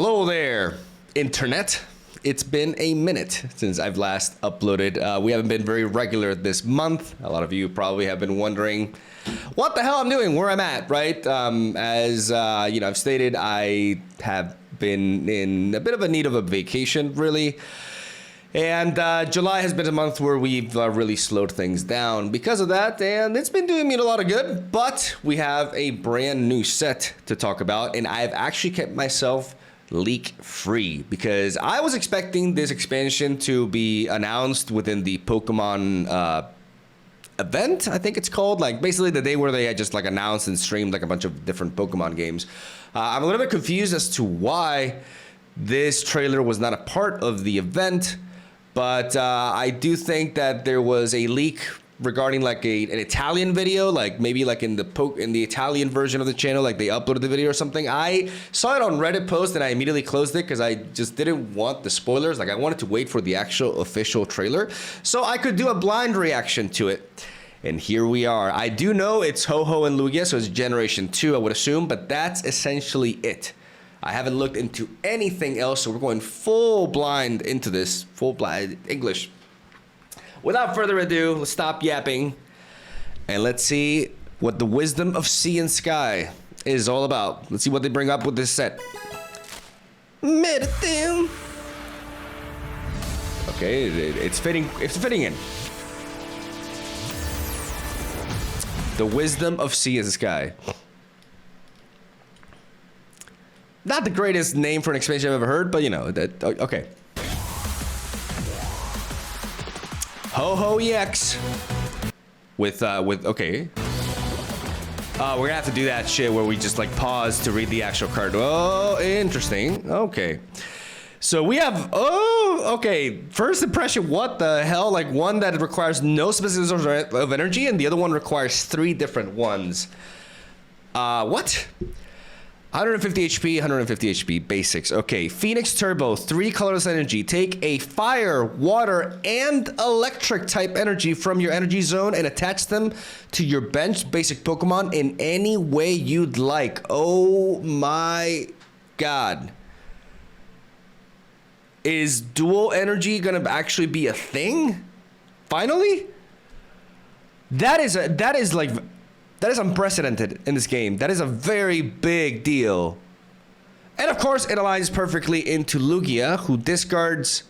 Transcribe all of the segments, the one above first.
Hello there, internet. It's been a minute since I've last uploaded. We haven't been very regular this month. A lot of you probably have been wondering what the hell I'm doing, where I'm at, right? As you know, I've stated, I have been in a bit of a need of a vacation, really. And July has been a month where we've really slowed things down because of that, and it's been doing me a lot of good. But we have a brand new set to talk about, and I've actually kept myself leak free because I was expecting this expansion to be announced within the Pokemon event, I think it's called, like basically the day where they had just like announced and streamed like a bunch of different Pokemon games. I'm a little bit confused as to why this trailer was not a part of the event, but I do think that there was a leak regarding like an Italian video, like maybe like in the Italian version of the channel, like they uploaded the video or something. I saw it on Reddit post and I immediately closed it because I just didn't want the spoilers. Like I wanted to wait for the actual official trailer so I could do a blind reaction to it. And here we are. I do know it's Ho-Oh and Lugia, so it's Generation 2, I would assume, but that's essentially it. I haven't looked into anything else, so we're going full blind into this, full blind English. Without further ado, let's stop yapping and let's see what the wisdom of sea and sky is all about. Let's see what they bring up with this set. Okay, it's fitting in. The wisdom of sea and sky. Not the greatest name for an expansion I've ever heard, but you know, that okay. Evo EX with okay. We're gonna have to do that shit where we just like pause to read the actual card. Oh, interesting. Okay. So we have, okay. First impression, what the hell? Like one that requires no specific source of energy and the other one requires 3 different ones. What? 150 HP, 150 HP, basics. Okay, Phoenix Turbo, 3 colorless energy. Take a fire, water, and electric type energy from your energy zone and attach them to your bench basic Pokemon in any way you'd like. Oh my God. Is dual energy gonna actually be a thing? Finally? That is unprecedented in this game. That is a very big deal. And of course, it aligns perfectly into Lugia, who discards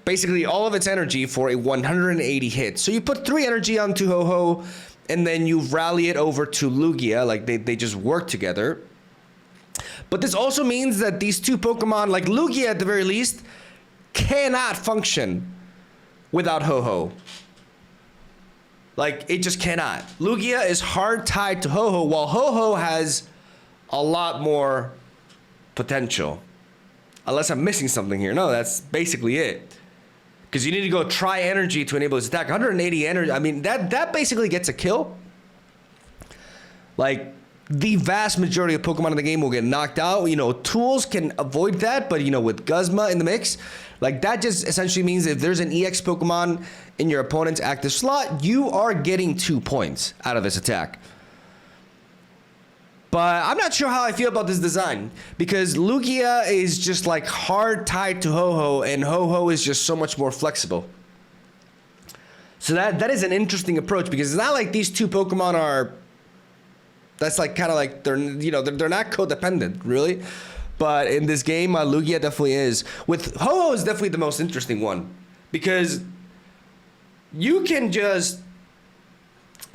basically all of its energy for a 180 hit. So you put 3 energy onto Ho-Oh, and then you rally it over to Lugia, like they just work together. But this also means that these 2 Pokemon, like Lugia at the very least, cannot function without Ho-Oh. Like, it just cannot. Lugia is hard tied to Ho-Oh, while Ho-Oh has a lot more potential. Unless I'm missing something here. No, that's basically it. Because you need to go Tri-Energy to enable his attack. 180 energy, I mean, that basically gets a kill. Like, the vast majority of Pokemon in the game will get knocked out. You know, tools can avoid that, but you know, with Guzma in the mix, like that just essentially means if there's an EX Pokemon in your opponent's active slot, you are getting 2 points out of this attack. But I'm not sure how I feel about this design because Lugia is just like hard tied to Ho-Oh and Ho-Oh is just so much more flexible. So that is an interesting approach because it's not like these 2 Pokemon are, that's like kind of like they're, you know, they're not codependent really. But in this game, Lugia definitely is. With Ho-Oh is definitely the most interesting one because you can just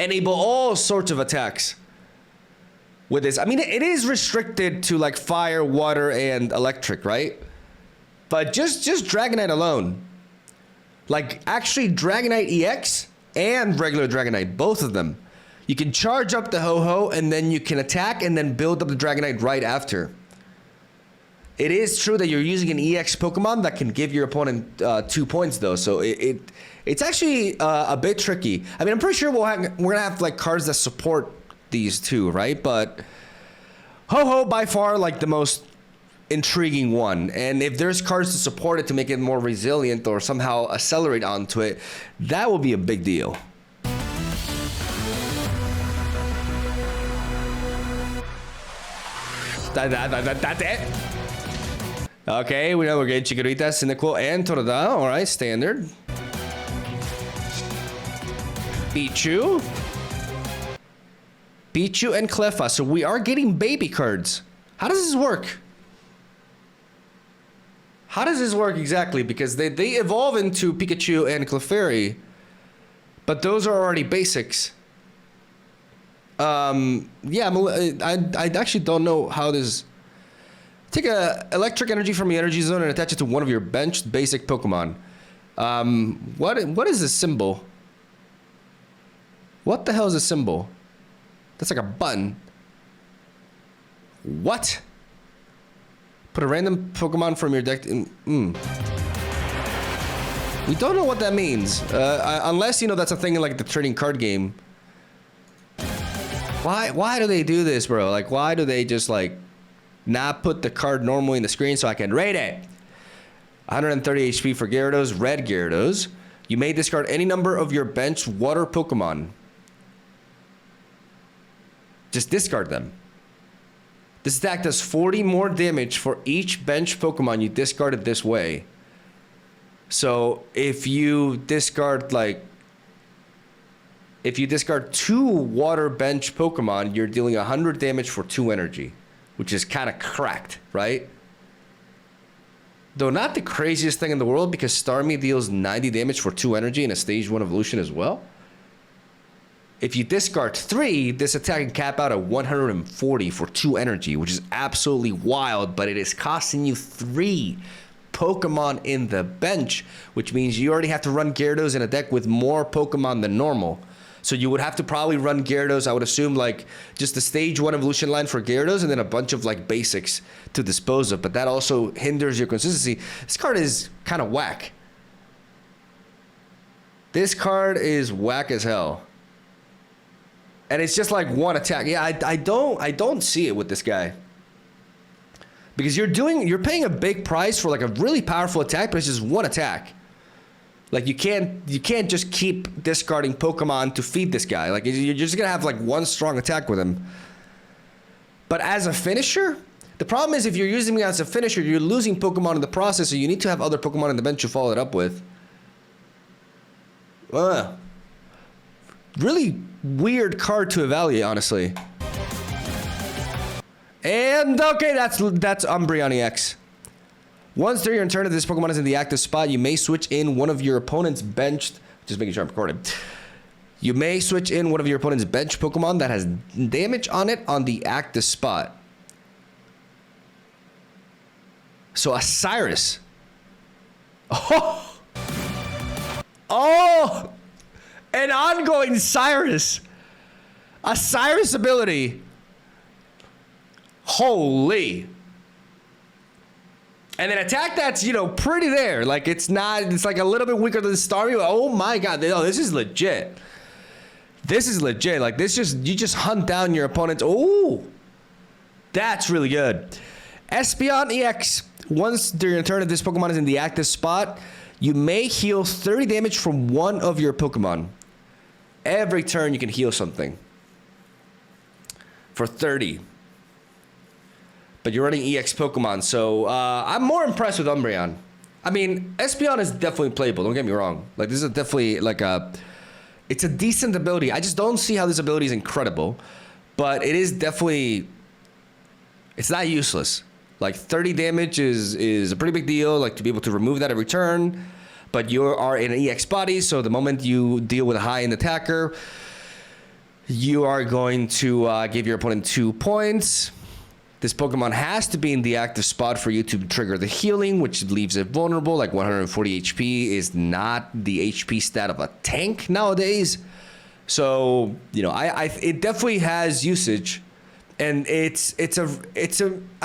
enable all sorts of attacks with this. I mean, it is restricted to like fire, water, and electric, right? But just Dragonite alone, like actually Dragonite EX and regular Dragonite, both of them, you can charge up the Ho-Oh and then you can attack and then build up the Dragonite right after. It is true that you're using an EX Pokemon that can give your opponent 2 points though, so it's actually a bit tricky. I mean, I'm pretty sure we're gonna have like cards that support these 2, right? But Ho-Oh by far like the most intriguing one, and if there's cards to support it to make it more resilient or somehow accelerate onto it, that will be a big deal. That's it. Okay, we know we're getting Chikorita, Cyndaquil, and Totodile. All right, standard. Pichu. Pichu and Cleffa. So we are getting baby cards. How does this work? How does this work exactly? Because they evolve into Pikachu and Clefairy, but those are already basics. Yeah, I actually don't know how this... Take a electric energy from your energy zone and attach it to one of your benched basic Pokemon. What is this symbol? What the hell is this symbol? That's like a button. What? Put a random Pokemon from your deck in... We don't know what that means. Unless, you know, that's a thing in like the trading card game. Why do they do this, bro? Like, why do they just like not put the card normally in the screen so I can rate it? 130 HP for Gyarados, red Gyarados. You may discard any number of your bench water Pokemon. Just discard them. This attack does 40 more damage for each bench Pokemon you discarded this way. So if you discard two water bench Pokemon, you're dealing 100 damage for 2 energy, which is kind of cracked, right? Though not the craziest thing in the world, because Starmie deals 90 damage for 2 energy in a stage 1 evolution as well. If you discard 3, this attack can cap out at 140 for 2 energy, which is absolutely wild, but it is costing you 3 Pokemon in the bench, which means you already have to run Gyarados in a deck with more Pokemon than normal. So you would have to probably run Gyarados, I would assume, like just the stage 1 evolution line for Gyarados and then a bunch of like basics to dispose of. But that also hinders your consistency. This card is kind of whack. This card is whack as hell. And it's just like one attack. Yeah, I don't see it with this guy. Because you're paying a big price for like a really powerful attack, but it's just one attack. Like you can't just keep discarding Pokemon to feed this guy. Like you're just gonna have like one strong attack with him. But as a finisher, the problem is if you're using me as a finisher, you're losing Pokemon in the process, so you need to have other Pokemon in the bench to follow it up with. Really weird card to evaluate, honestly. And okay, that's Umbreon EX. Once during your turn, if this Pokemon is in the active spot, you may switch in one of your opponent's benched. Just making sure I'm recording. You may switch in one of your opponent's bench Pokemon that has damage on it on the active spot. So a Cyrus. Oh, an ongoing Cyrus. A Cyrus ability. Holy. And then attack that's, you know, pretty there. Like it's like a little bit weaker than Starmie. Oh my god, oh, this is legit. This is legit. Like you just hunt down your opponents. Oh, that's really good. Espeon EX. Once during your turn, if this Pokemon is in the active spot, you may heal 30 damage from one of your Pokemon. Every turn you can heal something. For 30. But you're running EX Pokemon, so I'm more impressed with Umbreon. I mean, Espeon is definitely playable, don't get me wrong. Like, this is definitely, like, it's a decent ability. I just don't see how this ability is incredible. But it is definitely... It's not useless. Like, 30 damage is a pretty big deal, like, to be able to remove that every turn. But you are in an EX body, so the moment you deal with a high-end attacker, you are going to give your opponent 2 points. This Pokemon has to be in the active spot for you to trigger the healing, which leaves it vulnerable. Like 140 HP is not the HP stat of a tank nowadays. So, you know, it definitely has usage. And I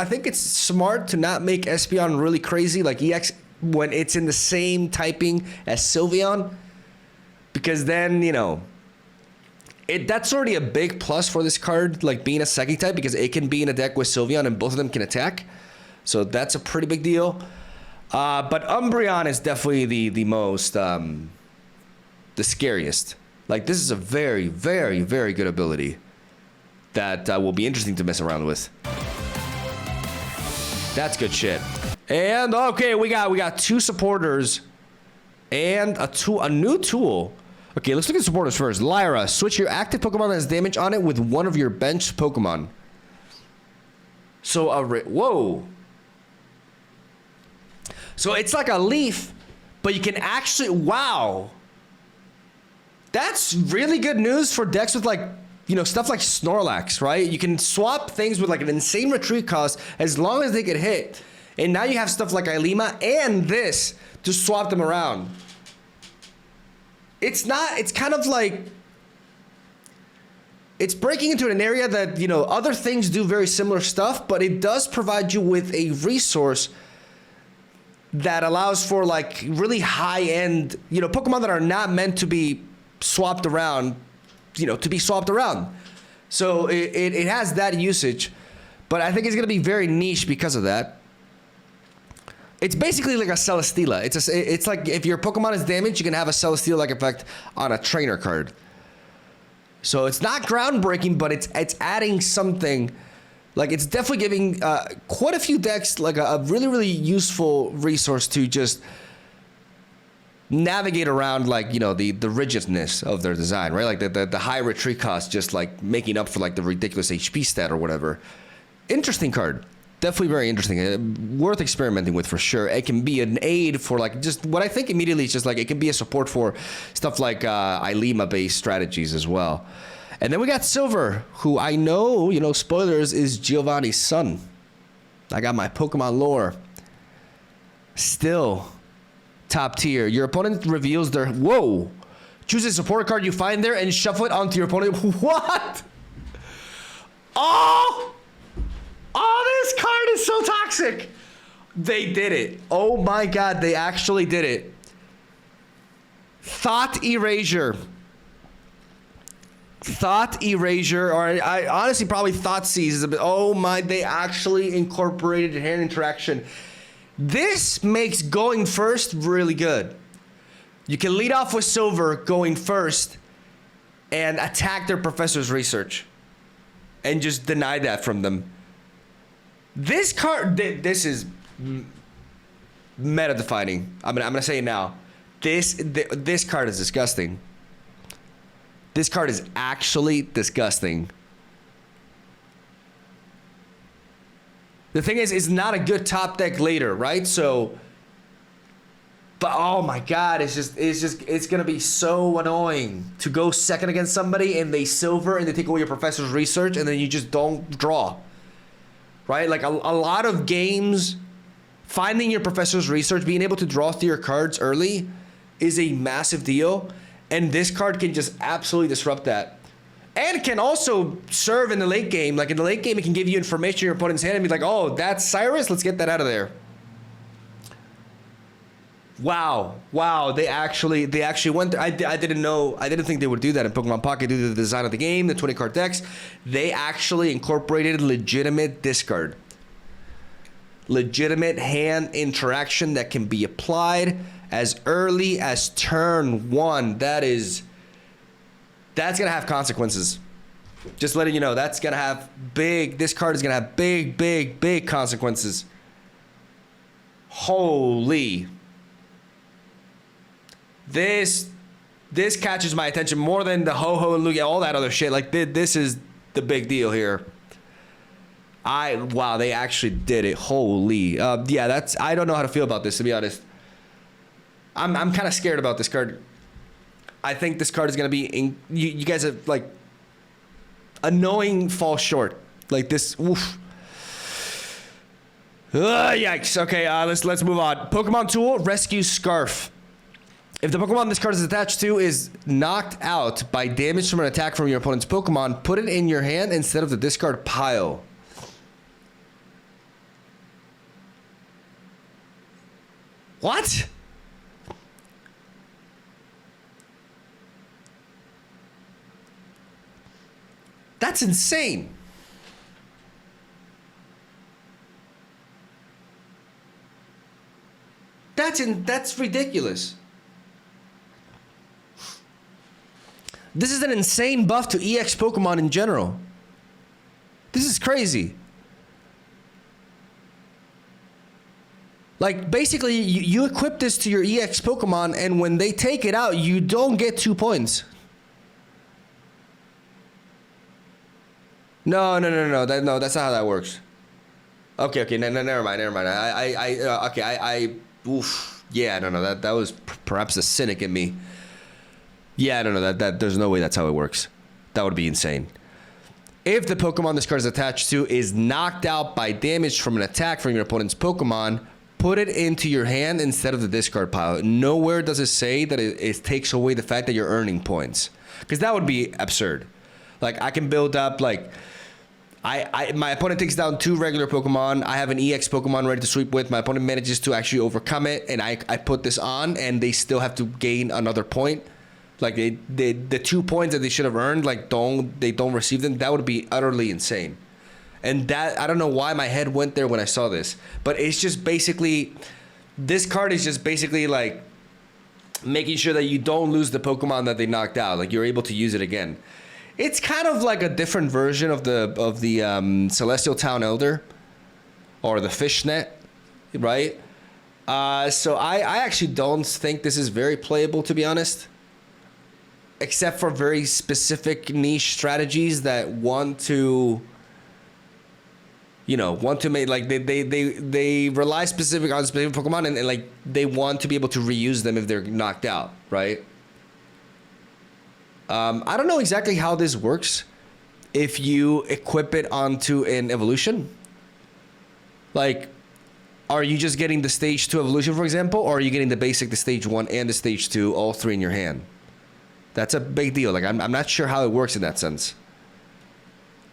think it's smart to not make Espeon really crazy like EX when it's in the same typing as Sylveon. Because then, you know, that's already a big plus for this card, like being a Psychic type, because it can be in a deck with Sylveon and both of them can attack. So that's a pretty big deal. But Umbreon is definitely the most, the scariest. Like, this is a very, very, very good ability that will be interesting to mess around with. That's good shit. And okay, we got 2 supporters and a new tool. Okay, let's look at supporters first. Lyra, switch your active Pokemon that has damage on it with one of your bench Pokemon. So whoa. So it's like a leaf, but you can actually, wow. That's really good news for decks with like, you know, stuff like Snorlax, right? You can swap things with like an insane retreat cost as long as they get hit. And now you have stuff like Ilima and this to swap them around. It's kind of like, it's breaking into an area that, you know, other things do very similar stuff, but it does provide you with a resource that allows for like really high end, you know, Pokemon that are not meant to be swapped around, you know, to be swapped around. So it has that usage, but I think it's going to be very niche because of that. It's basically like a Celesteela. It's like if your Pokemon is damaged, you can have a Celesteela-like effect on a trainer card. So it's not groundbreaking, but it's adding something. Like it's definitely giving quite a few decks like a really, really useful resource to just navigate around, like, you know, the rigidness of their design, right? Like the high retreat cost, just like making up for like the ridiculous HP stat or whatever. Interesting card. Definitely very interesting. Worth experimenting with for sure. It can be an aid for like just what I think immediately is just like it can be a support for stuff like Ilima based strategies as well. And then we got Silver, who I know, you know, spoilers, is Giovanni's son. I got my Pokemon lore. Still top tier. Your opponent reveals their... Whoa! Choose a support card you find there and shuffle it onto your opponent. What? Oh! Oh, this card is so toxic. They did it. Oh my god, they actually did it. Thought Erasure. Thought Erasure, or I honestly probably Thought Seize is a bit. Oh my, they actually incorporated hand interaction. This makes going first really good. You can lead off with Silver going first and attack their professor's research and just deny that from them. This card, this is meta defining. I'm gonna say it now. This card is disgusting. This card is actually disgusting. The thing is, it's not a good top deck later, right? So, but oh my god, it's gonna be so annoying to go second against somebody and they Silver and they take away your professor's research and then you just don't draw, right? Like a lot of games, finding your professor's research, being able to draw through your cards early is a massive deal. And this card can just absolutely disrupt that. And it can also serve in the late game. Like in the late game, it can give you information in your opponent's hand and be like, oh, that's Cyrus? Let's get that out of there. Wow. Wow. They actually went there. I didn't know. I didn't think they would do that in Pokemon Pocket due to the design of the game, the 20 card decks. They actually incorporated legitimate discard. Legitimate hand interaction that can be applied as early as turn 1. That's gonna have consequences. Just letting you know, that's gonna have this card is gonna have big consequences. Holy. This catches my attention more than the Ho-Ho and Lugia, all that other shit. Like this is the big deal here. Wow, they actually did it. Holy. Yeah, I don't know how to feel about this, to be honest. I'm kind of scared about this card. I think this card is going to be... You guys have, like... Annoying fall short. Like this... Oof. Yikes. Okay, let's move on. Pokemon Tool, Rescue Scarf. If the Pokemon this card is attached to is knocked out by damage from an attack from your opponent's Pokemon, put it in your hand instead of the discard pile. What? That's insane. That's ridiculous. This is an insane buff to EX Pokemon in general. This is crazy. Like, basically, you equip this to your EX Pokemon, and when they take it out, you don't get 2 points. No, that's not how that works. Okay, never mind. Oof. Yeah, no, that was perhaps a cynic in me. Yeah, no, that there's no way that's how it works. That would be insane. If the Pokemon this card is attached to is knocked out by damage from an attack from your opponent's Pokemon, put it into your hand instead of the discard pile. Nowhere does it say that it takes away the fact that you're earning points, because that would be absurd. Like, I can build up, like, my opponent takes down 2 regular Pokemon. I have an EX Pokemon ready to sweep with. My opponent manages to actually overcome it, and I put this on, and they still have to gain another point. Like, the 2 points that they should have earned, like, they don't receive them. That would be utterly insane. And that, I don't know why my head went there when I saw this, but it's just basically, this card is just basically like making sure that you don't lose the Pokemon that they knocked out. Like, you're able to use it again. It's kind of like a different version of the Celestial Town Elder or the Fishnet, right? So I actually don't think this is very playable, to be honest, except for very specific niche strategies that want to make, like, they rely on specific Pokemon, and like they want to be able to reuse them if they're knocked out, right? I don't know exactly how this works if you equip it onto an evolution. Like, are you just getting the stage 2 evolution, for example, or are you getting the basic, the stage 1, and the stage 2, all 3 in your hand? That's a big deal. Like, I'm not sure how it works in that sense.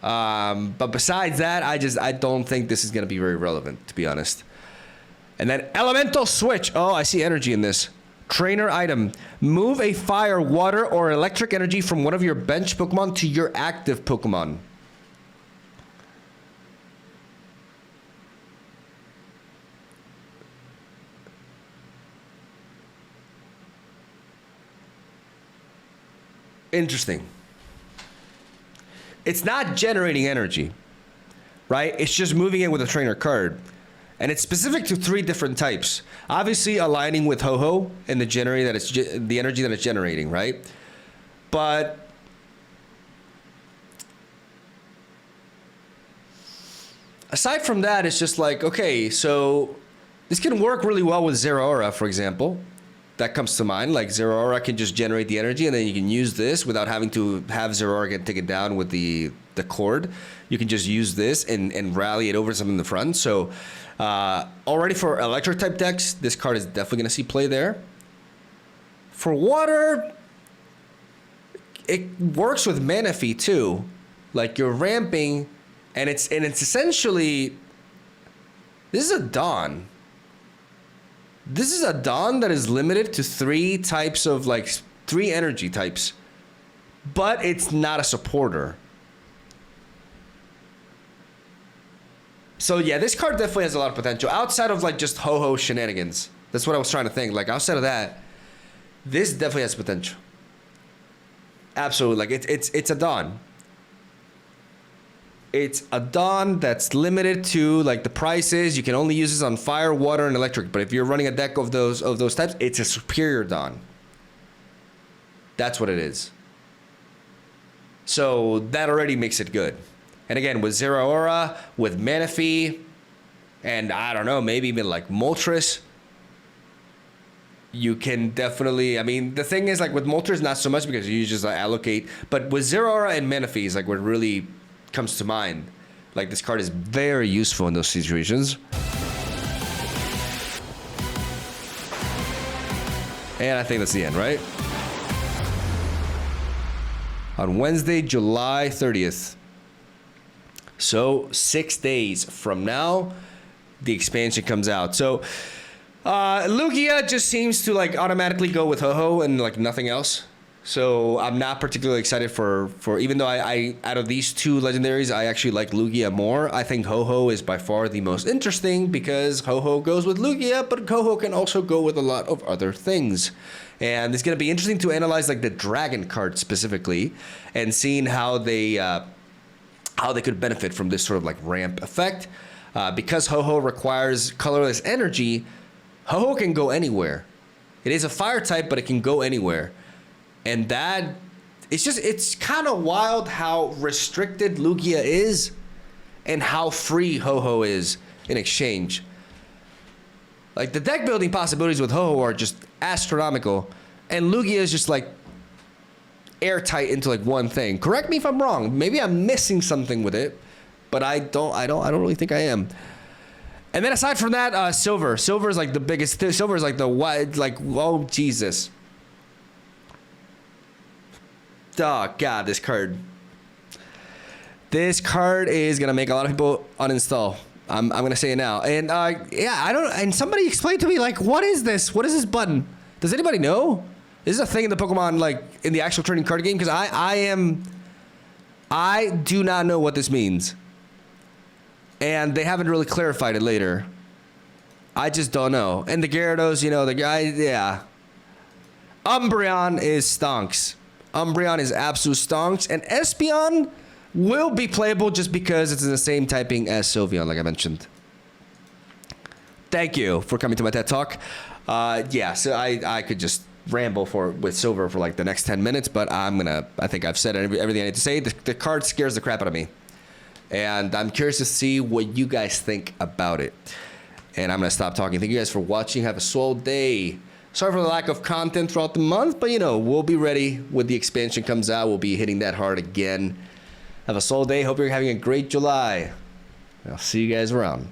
But besides that, I don't think this is going to be very relevant, to be honest. And then Elemental Switch. Oh, I see energy in this. Trainer item. Move a fire, water, or electric energy from one of your bench Pokemon to your active Pokemon. Interesting. It's not generating energy, right? It's just moving it with a trainer card. And it's specific to 3 different types. Obviously aligning with Ho-Oh and the energy that it's generating, right? But aside from that, it's just like, okay, so this can work really well with Zeraora, for example. That comes to mind. Like, Zeraora can just generate the energy, and then you can use this without having to have Zeraora get taken down with the cord. You can just use this and rally it over something in the front. So already for electric type decks, this card is definitely going to see play there. For water, it works with Manaphy too. Like, you're ramping, and it's essentially, this is a Dawn. This is a Dawn that is limited to 3 types of, like, 3 energy types, but it's not a supporter. So yeah, this card definitely has a lot of potential outside of, like, just Ho-Oh shenanigans. That's what I was trying to think. Like, outside of that, this definitely has potential. Absolutely. Like, it's a Dawn. It's a Dawn that's limited to, like, the prices. You can only use this on fire, water, and electric. But if you're running a deck of those types, it's a superior Dawn. That's what it is. So that already makes it good. And again, with Zeraora, with Manaphy, and I don't know, maybe even like Moltres, you can definitely, I mean, the thing is, like, with Moltres, not so much because you just, like, allocate. But with Zeraora and Manaphy is, like, what really comes to mind. Like, this card is very useful in those situations. And I think that's the end, right? On Wednesday, July 30th. So 6 days from now, the expansion comes out. So Lugia just seems to, like, automatically go with Ho-Oh and, like, nothing else. So I'm not particularly excited for even though I out of these 2 legendaries, I actually like Lugia more. I think Ho-Oh is by far the most interesting because Ho-Oh goes with Lugia, but Ho-Oh can also go with a lot of other things. And it's going to be interesting to analyze, like, the Dragon card specifically and seeing how they could benefit from this sort of, like, ramp effect. Because Ho-Oh requires colorless energy, Ho-Oh can go anywhere. It is a fire type, but it can go anywhere. And that, it's kind of wild how restricted Lugia is and how free Ho-Oh is in exchange. Like, the deck building possibilities with Ho-Oh are just astronomical. And Lugia is just like airtight into like one thing. Correct me if I'm wrong. Maybe I'm missing something with it, but I don't really think I am. And then aside from that, Silver. Silver is like the biggest. Silver is like the what? Like, oh Jesus. Oh God, this card. This card is gonna make a lot of people uninstall. I'm gonna say it now. And yeah, I don't. And somebody explained to me like, what is this? What is this button? Does anybody know? Is this a thing in the Pokemon, like in the actual trading card game? Because I do not know what this means. And they haven't really clarified it later. I just don't know. And the Gyarados, you know, the guy, yeah. Umbreon is stonks. Umbreon is absolute stonks. And Espeon will be playable just because it's in the same typing as Sylveon, like I mentioned. Thank you for coming to my TED Talk. Yeah, so I could just ramble with Silver for like the next 10 minutes, but I think I've said everything I need to say. The card scares the crap out of me. And I'm curious to see what you guys think about it. And I'm going to stop talking. Thank you guys for watching. Have a swell day. Sorry for the lack of content throughout the month, but you know, we'll be ready when the expansion comes out. We'll be hitting that hard again. Have a swell day. Hope you're having a great July. I'll see you guys around.